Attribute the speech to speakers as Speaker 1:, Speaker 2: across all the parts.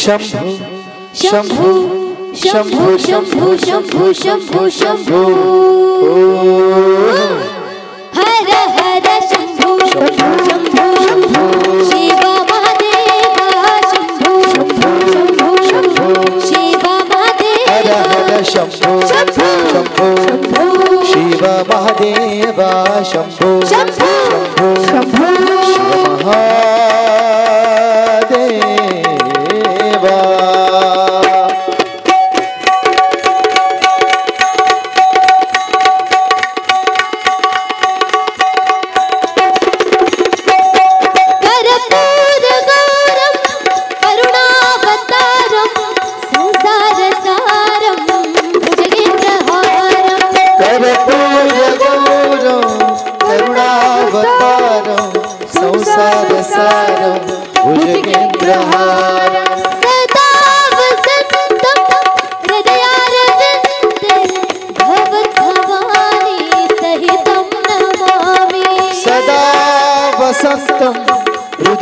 Speaker 1: शंभु शंभु शंभु शंभु शंभु शंभु शंभु
Speaker 2: हर हर शंभु शंभु शंभु शिव महादेव शंभु शंभु शंभु शिव महादेव
Speaker 1: हर हर शंभु शंभु शिव महादेव शंभु शंभु शंभु शिव महादेवा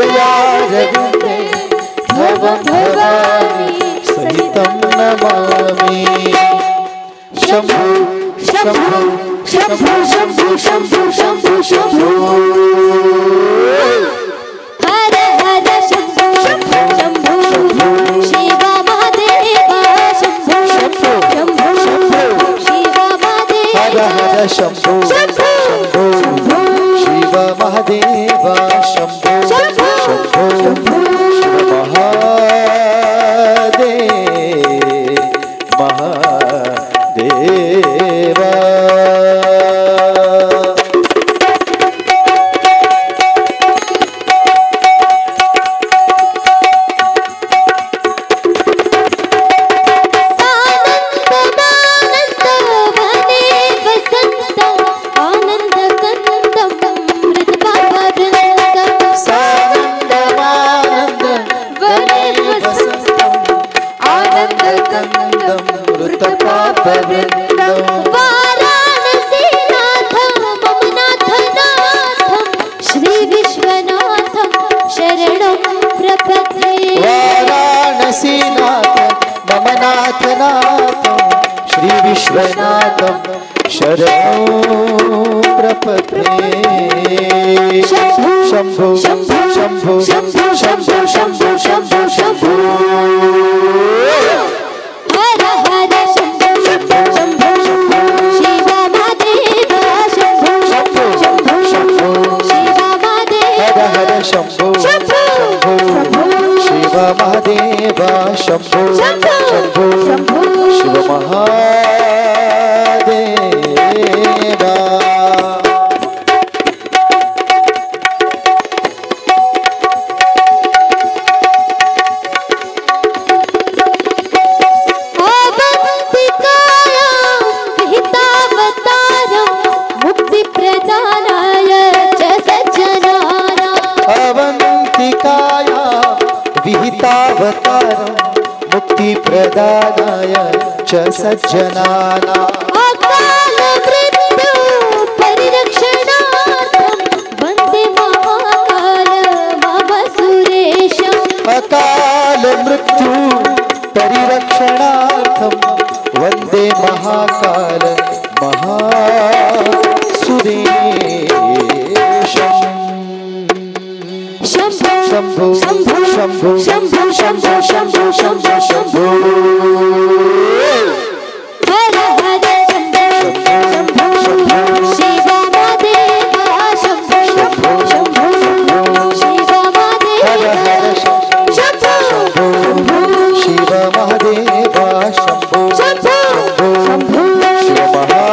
Speaker 1: हृदयारविन्दे भवं भवानी सहितं नमामि शंभु शंभु शंभु शंभु शंभु शंभु शंभु
Speaker 2: हर हर शंभु शंभु शिव महादेव शंभु शंभु शिव महादेव
Speaker 1: हर हर शंभु शंभु शिव महादेव शंभु शंभु शिव महादेवा श्री विश्वनाथं शरणं प्रपद्ये शंभु शंभु शंभु शंभु शंभु शंभु शंभु शंभु
Speaker 2: हर हर शंभु शंभु शिव महादेव शंभु शंभु शिव महादेव
Speaker 1: हर हर शंभु शंभु शिव महादेव शंभु शंभु शिव महादेवा अवंतिकाया विहितावतारं मुक्तिप्रदानाय च सज्जनानां
Speaker 2: अकाल मृत्यु परिरक्षणार्थं वन्दे महाकाल मम सुरेशम्
Speaker 1: अकाल मृत्यु परिरक्षणार्थं वन्दे महाकाल महासुरेशम् शंभु शंभु शंभु शंभु शंभु शंभु शंभु शंभु
Speaker 2: हर हर शंभु शंभु शिव महादेव शंभु शंभु शिव महादेव
Speaker 1: हर हर शंभु शिव महादेव शंभु शंभु शिव महादेव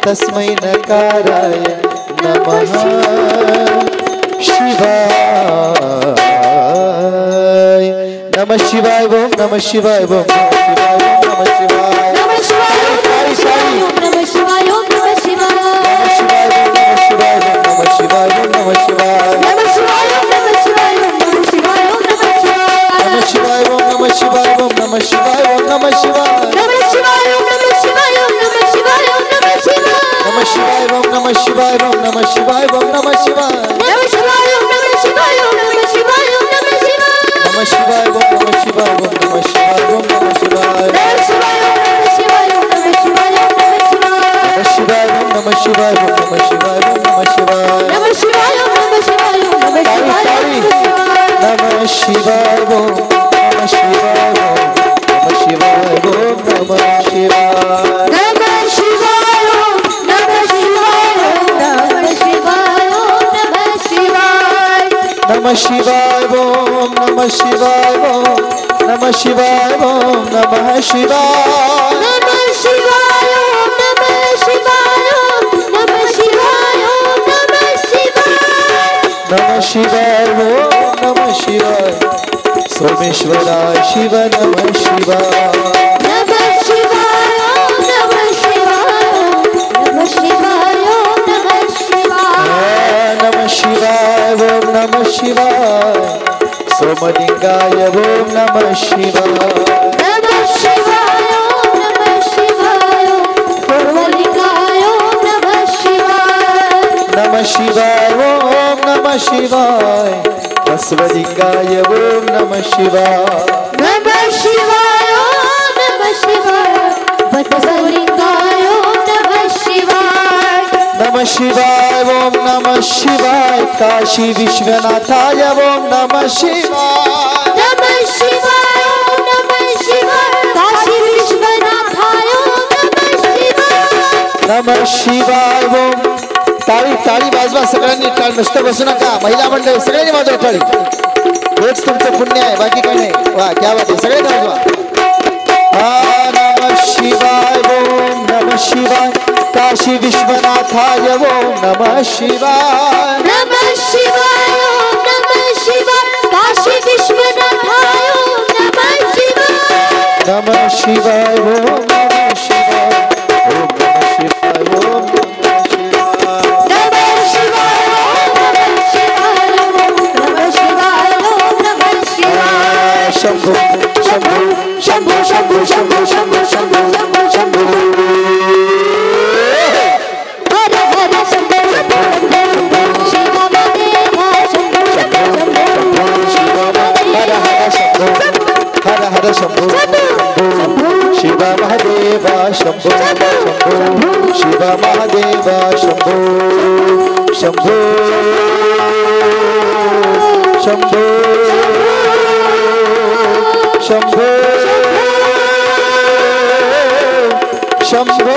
Speaker 3: तस्मै नकाराय नमः शिवाय। नमः शिवाय ओम नमः शिवाय ओम नमः शिवाय नमः शिवाय
Speaker 2: नमः शिवाय ओम नमः शिवाय
Speaker 3: नमः शिवाय नमः शिवाय नमः शिवाय
Speaker 2: नमः शिवाय ओम नमः शिवाय नमः शिवाय ओम नमः शिवाय
Speaker 3: नमः शिवाय ओम नमः शिवाय नमः शिवाय
Speaker 2: नमः शिवाय ओम नमः शिवाय नमः शिवाय ओम नमः शिवाय
Speaker 3: नमः शिवाय ओम नमः शिवाय नमः शिवाय
Speaker 2: नमः शिवाय ओम नमः शिवाय नमः शिवाय ओम नमः शिवाय
Speaker 3: नमः शिवाय ओम नमः शिवाय नमः शिवाय
Speaker 2: नमः शिवाय ओम नमः शिवाय नमः शिवाय
Speaker 3: नमः शिवाय नमः शिवाय नमः शिवाय
Speaker 2: नमः शिवाय ओम नमः शिवाय नमः शिवाय
Speaker 3: नमः शिवाय नमः शिवाय नमः शिवाय
Speaker 2: नमः शिवाय ओम नमः शिवाय नमः शिवाय नमः शिवाय
Speaker 3: ओम नमः शिवाय नमः शिवाय ओम नमः शिवाय
Speaker 2: नमः शिवाय ओम नमः शिवाय नमः शिवाय नमः शिवाय
Speaker 3: नमः शिवाय नमः शिवाय सोमेश्वराय शिव नमः शिवाय
Speaker 2: नमः शिवाय नमः शिवाय नमः शिवाय नमः शिवाय
Speaker 3: नमः शिवाय ओम नमः शिवाय सोमलिंगाय ओम नमः शिवाय
Speaker 2: नमः शिवाय नमः शिवाय सोमलिंगाय नमः शिवाय
Speaker 3: नमः शिवाय ओम नमः शिवाय बसवलिंगाय ओम नमः शिवाय
Speaker 2: नमः शिवाय नमः शिवाय बसवलिंगाय नमः शिवाय
Speaker 3: नमः शिवाय ओम नमः शिवाय काशी विश्वनाथाय ओम नमः शिवाय
Speaker 2: नमः शिवाय नमः शिवाय काशी विश्वनाथाय नमः शिवाय
Speaker 3: नमः शिवाय ओम टाळी टाळी वाजवा सगळ्यांनी टाळी नुसतं बसू नका महिला मंडळ सगळ्यांनी वाजवा टाळी हेच तुमचं पुण्य आहे बाकी काही नाही वा क्या बात आहे सगळ्यांनी वाजवा नमः शिवाय ओम नमः शिवाय काशी विश्वनाथाय ओम नमः शिवाय
Speaker 2: नमः शिवाय नमः शिवाय काशी विश्वनाथाय नमः शिवाय
Speaker 3: नमः शिवाय ओम नमः शिवाय ओम नमः शिवाय ओम नमः शिवाय
Speaker 2: नमः शिवाय नमः शिवाय नमः शिवाय
Speaker 3: शंभो शंभो शंभो शंभो शंभो शंभो शंभो शंभो
Speaker 2: हर हर शंभो शिव महादेवा शंभो
Speaker 3: हर हर शंभो हर हर शंभो शिव महादेवा शंभो शंभो शिव महादेवा शंभो शंभो शंभो शंभो शंभो शंभो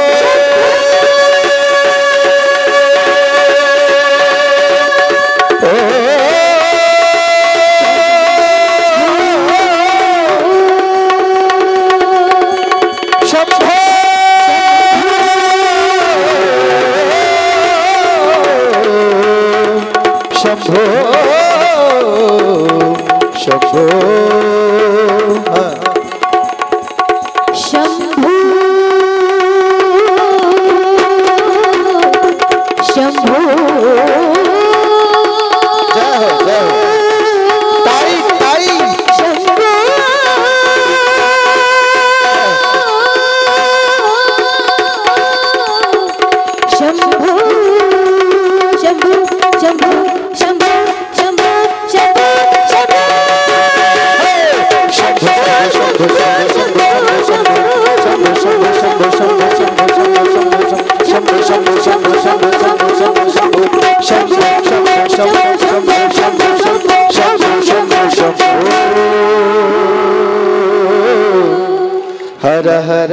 Speaker 3: शंभो
Speaker 2: शंभो शंभो
Speaker 3: जय हो जय हो ताई ताई
Speaker 2: शंभो शंभो शंभो शंभो शंभो शंभो शंभो
Speaker 3: हर हर